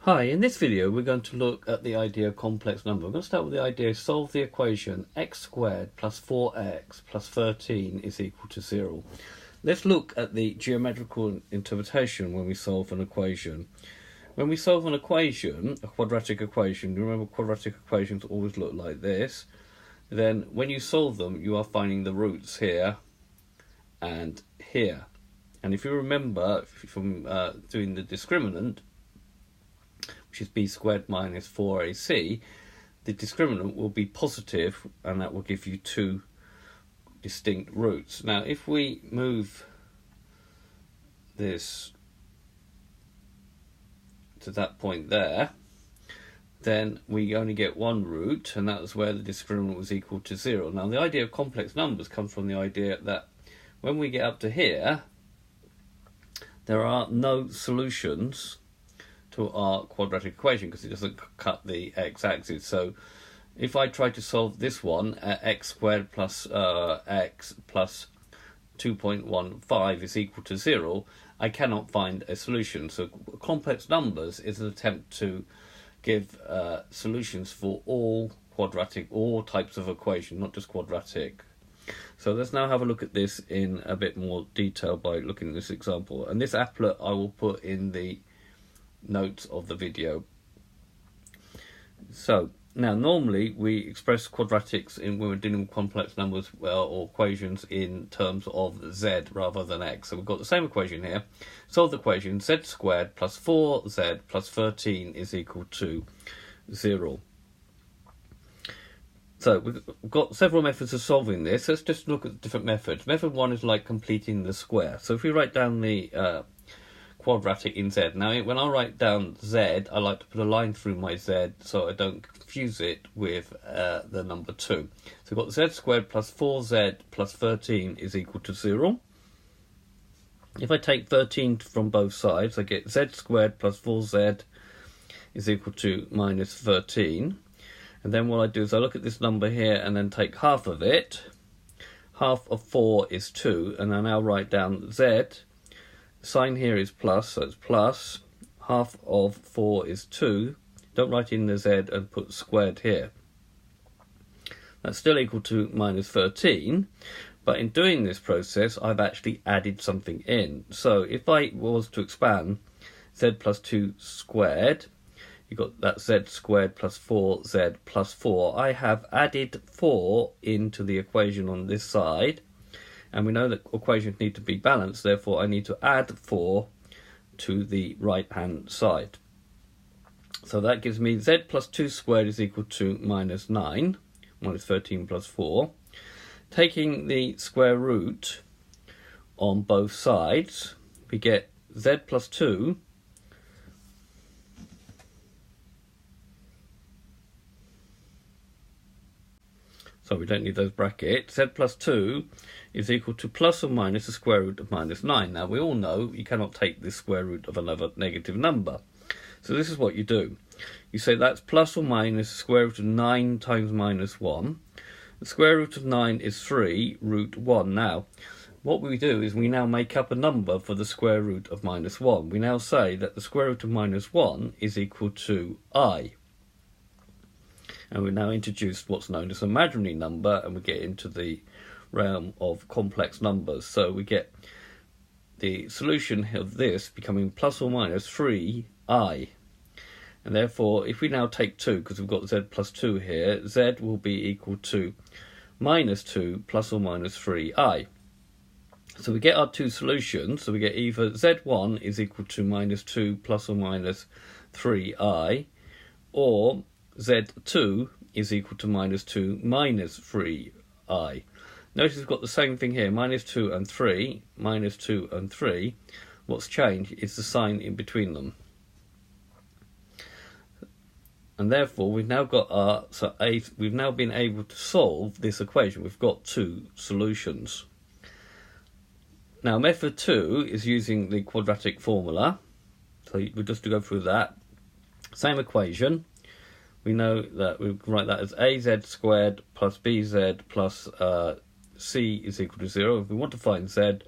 Hi, in this video we're going to look at the idea of complex number. We're going to start with the idea solve the equation x squared plus 4x plus 13 is equal to 0. Let's look at the geometrical interpretation when we solve an equation. When we solve an equation, a quadratic equation, you remember quadratic equations always look like this, then when you solve them you are finding the roots here and here. And if you remember from doing the discriminant, which is b squared minus 4ac, the discriminant will be positive and that will give you two distinct roots. Now if we move this to that point there, then we only get one root, and that's where the discriminant was equal to 0. Now the idea of complex numbers comes from the idea that when we get up to here, there are no solutions to our quadratic equation because it doesn't cut the x-axis. So if I try to solve this one, x squared plus x plus 2.15 is equal to 0, I cannot find a solution. So complex numbers is an attempt to give solutions for all types of equation, not just quadratic. So let's now have a look at this in a bit more detail by looking at this example. And this applet I will put in the notes of the video. So now normally we express quadratics when we're dealing with complex numbers or equations in terms of z rather than x. So we've got the same equation here. Solve the equation z squared plus 4z plus 13 is equal to 0. So we've got several methods of solving this. Let's just look at different methods. Method 1 is like completing the square. So if we write down the quadratic in z. Now when I write down z, I like to put a line through my z so I don't confuse it with the number 2. So we've got z squared plus 4z plus 13 is equal to 0. If I take 13 from both sides, I get z squared plus 4z is equal to minus 13. And then what I do is I look at this number here and then take half of it. Half of 4 is 2, and I now write down z. Sign here is plus, so it's plus. Half of 4 is 2. Don't write in the z and put squared here. That's still equal to minus 13. But in doing this process, I've actually added something in. So if I was to expand z plus 2 squared, you've got that z squared plus 4z plus 4. I have added 4 into the equation on this side. And we know that equations need to be balanced, therefore I need to add 4 to the right-hand side. So that gives me z plus 2 squared is equal to minus 9, minus 13 plus 4. Taking the square root on both sides, we get z plus 2 so we don't need those brackets. Z plus 2 is equal to plus or minus the square root of minus 9. Now we all know you cannot take the square root of another negative number. So this is what you do. You say that's plus or minus the square root of 9 times minus 1. The square root of 9 is 3 root 1. Now what we do is we now make up a number for the square root of minus 1. We now say that the square root of minus 1 is equal to I. And we've now introduced what's known as an imaginary number, and we get into the realm of complex numbers. So we get the solution of this becoming plus or minus 3i. And therefore, if we now take 2, because we've got z plus 2 here, z will be equal to minus 2 plus or minus 3i. So we get our two solutions. So we get either z1 is equal to minus 2 plus or minus 3i, or z2 is equal to minus 2 minus 3i. Notice we've got the same thing here, minus 2 and 3, minus 2 and 3. What's changed is the sign in between them. And therefore we've now got we've now been able to solve this equation. We've got two solutions. Now method 2 is using the quadratic formula. So we'll just go through that. Same equation. We know that we can write that as az squared plus bz plus c is equal to 0. If we want to find z,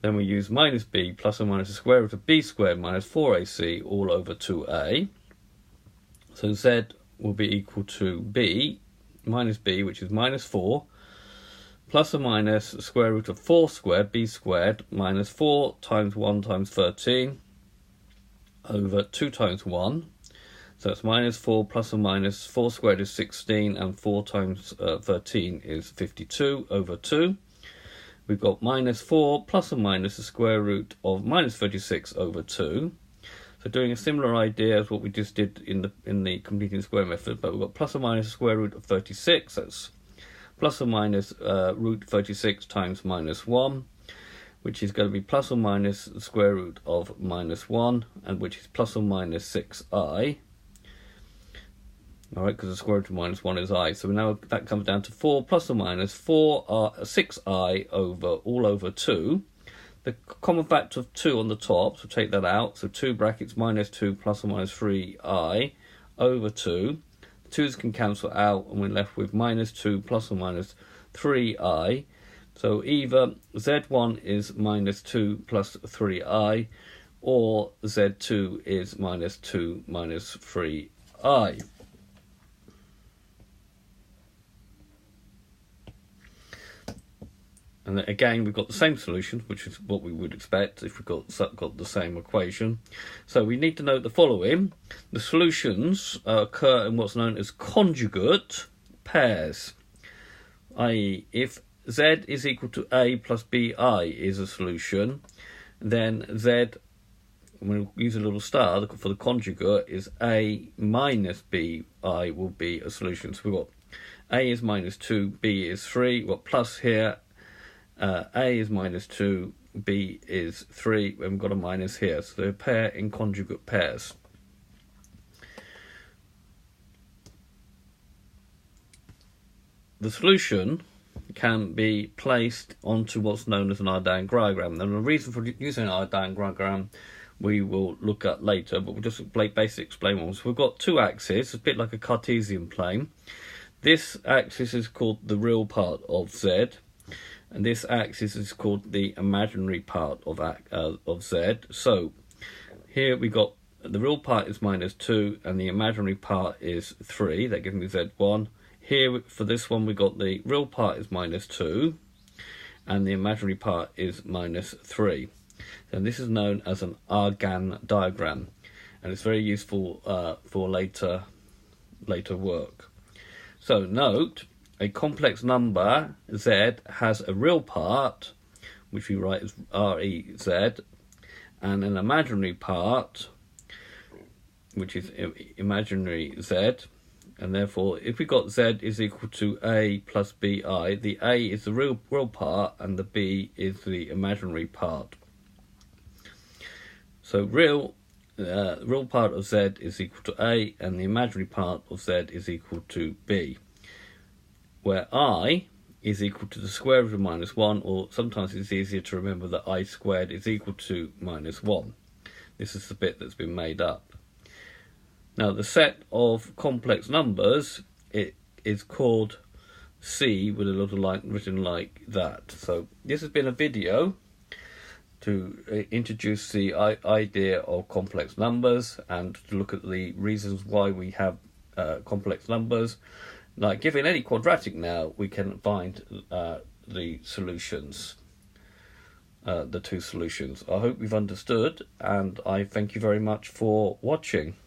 Then we use minus b plus or minus the square root of b squared minus 4ac all over 2a. So z will be equal to b minus b, which is minus 4, plus or minus the square root of 4 squared, b squared, minus 4 times 1 times 13 over 2 times 1. So it's minus 4 plus or minus 4 squared is 16, and 4 times 13 is 52 over 2. We've got minus 4 plus or minus the square root of minus 36 over 2. So doing a similar idea as what we just did in the completing square method, but we've got plus or minus the square root of 36. That's plus or minus root 36 times minus 1, which is going to be plus or minus the square root of minus 1, and which is plus or minus 6i. Alright, because the square root of minus 1 is I. So now that comes down to 4 plus or minus 6i over all over 2. The common factor of 2 on the top, so take that out. So 2 brackets minus 2 plus or minus 3i over 2. The 2's can cancel out, and we're left with minus 2 plus or minus 3i. So either z1 is minus 2 plus 3i, or z2 is minus 2 minus 3i. And then again, we've got the same solution, which is what we would expect if we've got the same equation. So we need to note the following. The solutions occur in what's known as conjugate pairs, i.e. if z is equal to a plus bi is a solution, then z, we'll use a little star for the conjugate, is a minus bi will be a solution. So we've got a is minus 2, b is 3, we've got plus here. A is minus 2, B is 3, and we've got a minus here. So they're a pair in conjugate pairs. The solution can be placed onto what's known as an iodine diagram. And the reason for using an iodine diagram we will look at later, but we'll just basically explain one. So we've got two axes, a bit like a Cartesian plane. This axis is called the real part of Z, and this axis is called the imaginary part of Z. So here we got the real part is minus 2 and the imaginary part is 3. That gives me Z1. Here for this one we got the real part is minus 2 and the imaginary part is minus 3. And this is known as an Argand diagram, and it's very useful for later work. So note, a complex number z has a real part, which we write as REZ, and an imaginary part, which is imaginary z. And therefore, if we got z is equal to a plus bi, the a is the real part and the b is the imaginary part. So real part of z is equal to a, and the imaginary part of z is equal to b, where I is equal to the square root of minus 1, or sometimes it's easier to remember that I squared is equal to minus 1. This is the bit that's been made up. Now the set of complex numbers, it is called C with a little line written like that. So this has been a video to introduce the idea of complex numbers and to look at the reasons why we have complex numbers. Like given any quadratic now, we can find the solutions, the two solutions. I hope you've understood, and I thank you very much for watching.